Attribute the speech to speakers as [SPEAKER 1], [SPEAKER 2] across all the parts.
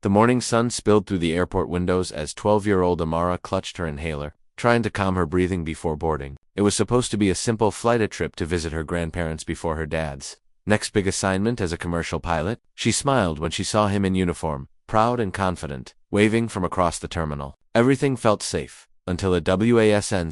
[SPEAKER 1] The morning sun spilled through the airport windows as 12-year-old Amara clutched her inhaler, trying to calm her breathing before boarding. It was supposed to be a simple flight trip to visit her grandparents before her dad's next big assignment as a commercial pilot. She smiled when she saw him in uniform, proud and confident, waving from across the terminal. Everything felt safe, until a WASN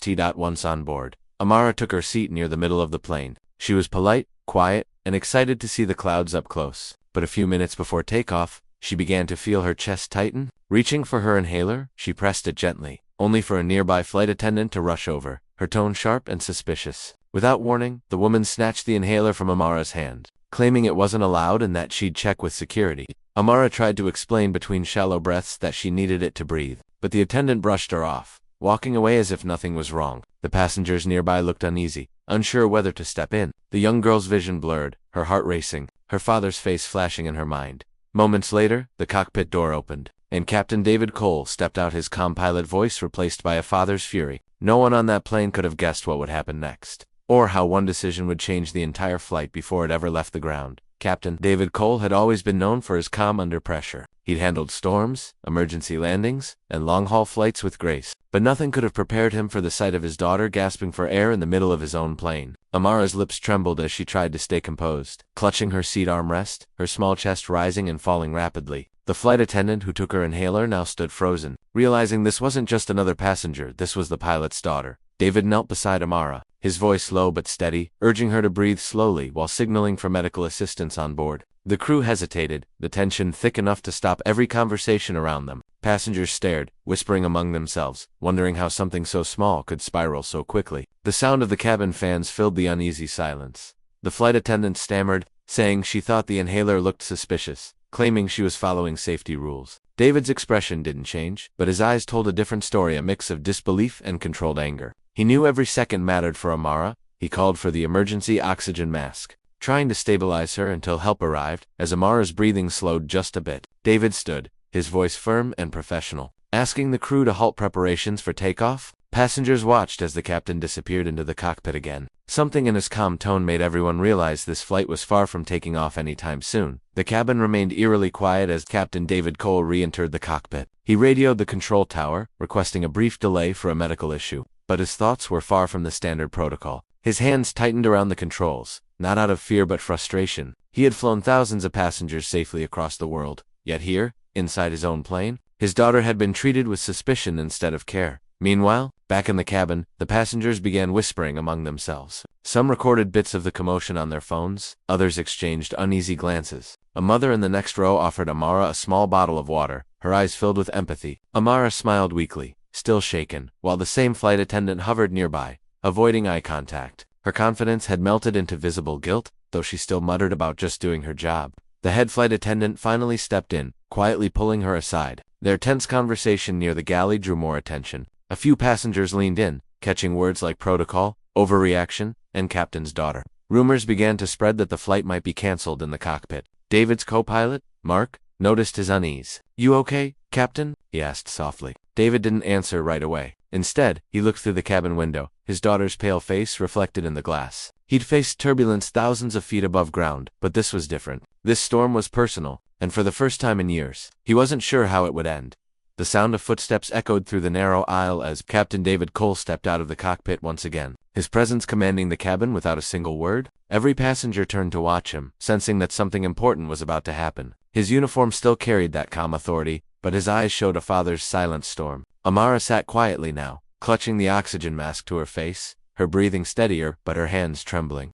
[SPEAKER 1] T. Once on board, Amara took her seat near the middle of the plane. She was polite, quiet, and excited to see the clouds up close. But a few minutes before takeoff, she began to feel her chest tighten. Reaching for her inhaler, she pressed it gently, only for a nearby flight attendant to rush over, her tone sharp and suspicious. Without warning, the woman snatched the inhaler from Amara's hand, claiming it wasn't allowed and that she'd check with security. Amara tried to explain between shallow breaths that she needed it to breathe, but the attendant brushed her off, walking away as if nothing was wrong. The passengers nearby looked uneasy, unsure whether to step in. The young girl's vision blurred, her heart racing, her father's face flashing in her mind. Moments later, the cockpit door opened, and Captain David Cole stepped out, his calm pilot voice replaced by a father's fury. No one on that plane could have guessed what would happen next, or how one decision would change the entire flight before it ever left the ground. Captain David Cole had always been known for his calm under pressure. He'd handled storms, emergency landings, and long-haul flights with grace, but nothing could have prepared him for the sight of his daughter gasping for air in the middle of his own plane. Amara's lips trembled as she tried to stay composed, clutching her seat armrest, her small chest rising and falling rapidly. The flight attendant who took her inhaler now stood frozen, realizing this wasn't just another passenger, this was the pilot's daughter. David knelt beside Amara, his voice low but steady, urging her to breathe slowly while signaling for medical assistance on board. The crew hesitated, the tension thick enough to stop every conversation around them. Passengers stared, whispering among themselves, wondering how something so small could spiral so quickly. The sound of the cabin fans filled the uneasy silence. The flight attendant stammered, saying she thought the inhaler looked suspicious, claiming she was following safety rules. David's expression didn't change, but his eyes told a different story, a mix of disbelief and controlled anger. He knew every second mattered for Amara. He called for the emergency oxygen mask, trying to stabilize her until help arrived. As Amara's breathing slowed just a bit, David stood, his voice firm and professional, asking the crew to halt preparations for takeoff. Passengers watched as the captain disappeared into the cockpit again. Something in his calm tone made everyone realize this flight was far from taking off anytime soon. The cabin remained eerily quiet as Captain David Cole re-entered the cockpit. He radioed the control tower, requesting a brief delay for a medical issue. But his thoughts were far from the standard protocol. His hands tightened around the controls, not out of fear but frustration. He had flown thousands of passengers safely across the world, yet here, inside his own plane, his daughter had been treated with suspicion instead of care. Meanwhile, back in the cabin, the passengers began whispering among themselves. Some recorded bits of the commotion on their phones, others exchanged uneasy glances. A mother in the next row offered Amara a small bottle of water, her eyes filled with empathy. Amara smiled weakly, still shaken, while the same flight attendant hovered nearby, avoiding eye contact. Her confidence had melted into visible guilt, though she still muttered about just doing her job. The head flight attendant finally stepped in, quietly pulling her aside. Their tense conversation near the galley drew more attention. A few passengers leaned in, catching words like protocol, overreaction, and captain's daughter. Rumors began to spread that the flight might be canceled in the cockpit. David's co-pilot, Mark, noticed his unease. "You okay, Captain?" he asked softly. David didn't answer right away. Instead, he looked through the cabin window, his daughter's pale face reflected in the glass. He'd faced turbulence thousands of feet above ground, but this was different. This storm was personal, and for the first time in years, he wasn't sure how it would end. The sound of footsteps echoed through the narrow aisle as Captain David Cole stepped out of the cockpit once again, his presence commanding the cabin without a single word. Every passenger turned to watch him, sensing that something important was about to happen. His uniform still carried that calm authority, but his eyes showed a father's silent storm. Amara sat quietly now, clutching the oxygen mask to her face, her breathing steadier but her hands trembling.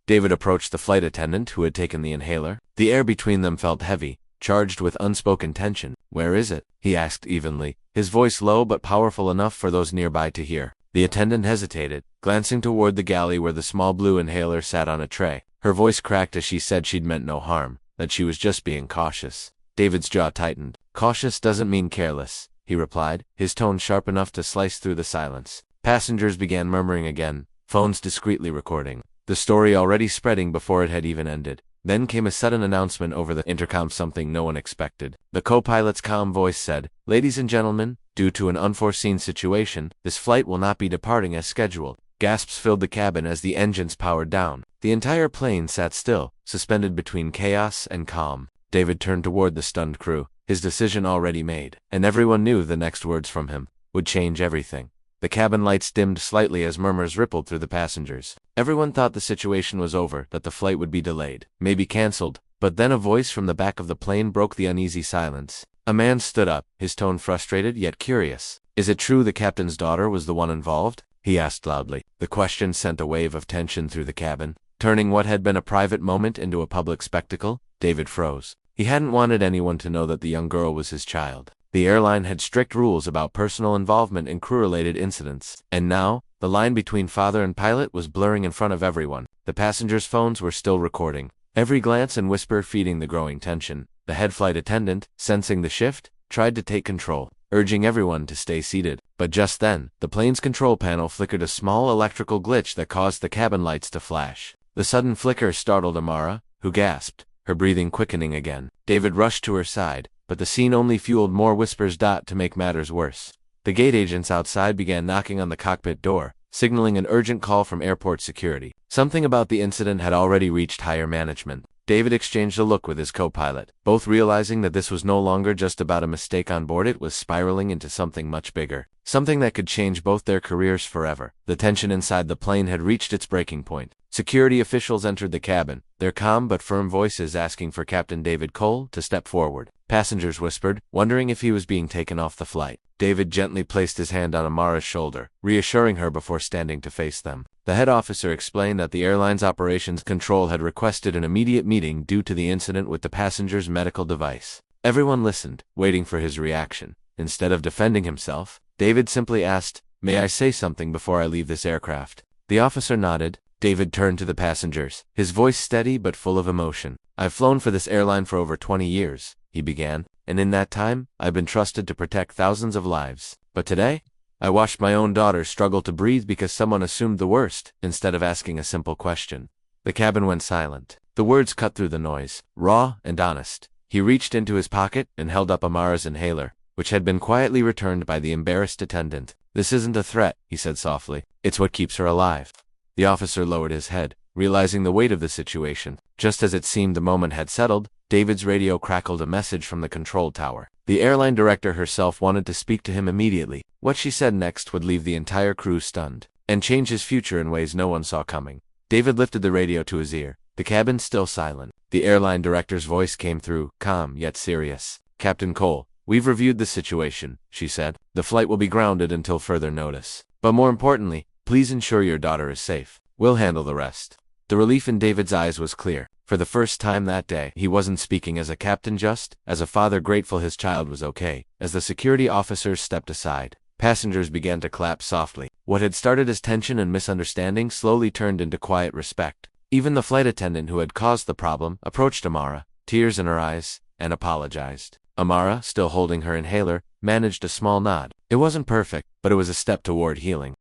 [SPEAKER 1] David approached the flight attendant who had taken the inhaler. The air between them felt heavy, charged with unspoken tension. "Where is it?" he asked evenly, his voice low but powerful enough for those nearby to hear. The attendant hesitated, glancing toward the galley where the small blue inhaler sat on a tray. Her voice cracked as she said she'd meant no harm, that she was just being cautious. David's jaw tightened. "Cautious doesn't mean careless," he replied, his tone sharp enough to slice through the silence. Passengers began murmuring again, phones discreetly recording, the story already spreading before it had even ended. Then came a sudden announcement over the intercom, something no one expected. The co-pilot's calm voice said, "Ladies and gentlemen, due to an unforeseen situation, this flight will not be departing as scheduled." Gasps filled the cabin as the engines powered down. The entire plane sat still, suspended between chaos and calm. David turned toward the stunned crew, his decision already made, and everyone knew the next words from him would change everything. The cabin lights dimmed slightly as murmurs rippled through the passengers. Everyone thought the situation was over, that the flight would be delayed, maybe canceled, but then a voice from the back of the plane broke the uneasy silence. A man stood up, his tone frustrated yet curious. "Is it true the captain's daughter was the one involved?" he asked loudly. The question sent a wave of tension through the cabin, turning what had been a private moment into a public spectacle. David froze. He hadn't wanted anyone to know that the young girl was his child. The airline had strict rules about personal involvement in crew-related incidents, and now, the line between father and pilot was blurring in front of everyone. The passengers' phones were still recording, every glance and whisper feeding the growing tension. The head flight attendant, sensing the shift, tried to take control, urging everyone to stay seated. But just then, the plane's control panel flickered a small electrical glitch that caused the cabin lights to flash. The sudden flicker startled Amara, who gasped, her breathing quickening again. David rushed to her side, but the scene only fueled more whispers. To make matters worse, the gate agents outside began knocking on the cockpit door, signaling an urgent call from airport security. Something about the incident had already reached higher management. David exchanged a look with his co-pilot, both realizing that this was no longer just about a mistake on board. It was spiraling into something much bigger, something that could change both their careers forever. The tension inside the plane had reached its breaking point. Security officials entered the cabin, their calm but firm voices asking for Captain David Cole to step forward. Passengers whispered, wondering if he was being taken off the flight. David gently placed his hand on Amara's shoulder, reassuring her before standing to face them. The head officer explained that the airline's operations control had requested an immediate meeting due to the incident with the passenger's medical device. Everyone listened, waiting for his reaction. Instead of defending himself, David simply asked, "May I say something before I leave this aircraft?" The officer nodded. David turned to the passengers, his voice steady but full of emotion. "I've flown for this airline for over 20 years, he began, "and in that time, I've been trusted to protect thousands of lives. But today, I watched my own daughter struggle to breathe because someone assumed the worst, instead of asking a simple question." The cabin went silent. The words cut through the noise, raw and honest. He reached into his pocket and held up Amara's inhaler, which had been quietly returned by the embarrassed attendant. "This isn't a threat," he said softly. "It's what keeps her alive." The officer lowered his head, realizing the weight of the situation. Just as it seemed the moment had settled, David's radio crackled a message from the control tower. The airline director herself wanted to speak to him immediately. What she said next would leave the entire crew stunned, and change his future in ways no one saw coming. David lifted the radio to his ear, the cabin still silent. The airline director's voice came through, calm yet serious. "Captain Cole, we've reviewed the situation," she said. "The flight will be grounded until further notice. But more importantly, please ensure your daughter is safe. We'll handle the rest." The relief in David's eyes was clear. For the first time that day, he wasn't speaking as a captain, just as a father grateful his child was okay. As the security officers stepped aside, passengers began to clap softly. What had started as tension and misunderstanding slowly turned into quiet respect. Even the flight attendant who had caused the problem approached Amara, tears in her eyes, and apologized. Amara, still holding her inhaler, managed a small nod. It wasn't perfect, but it was a step toward healing.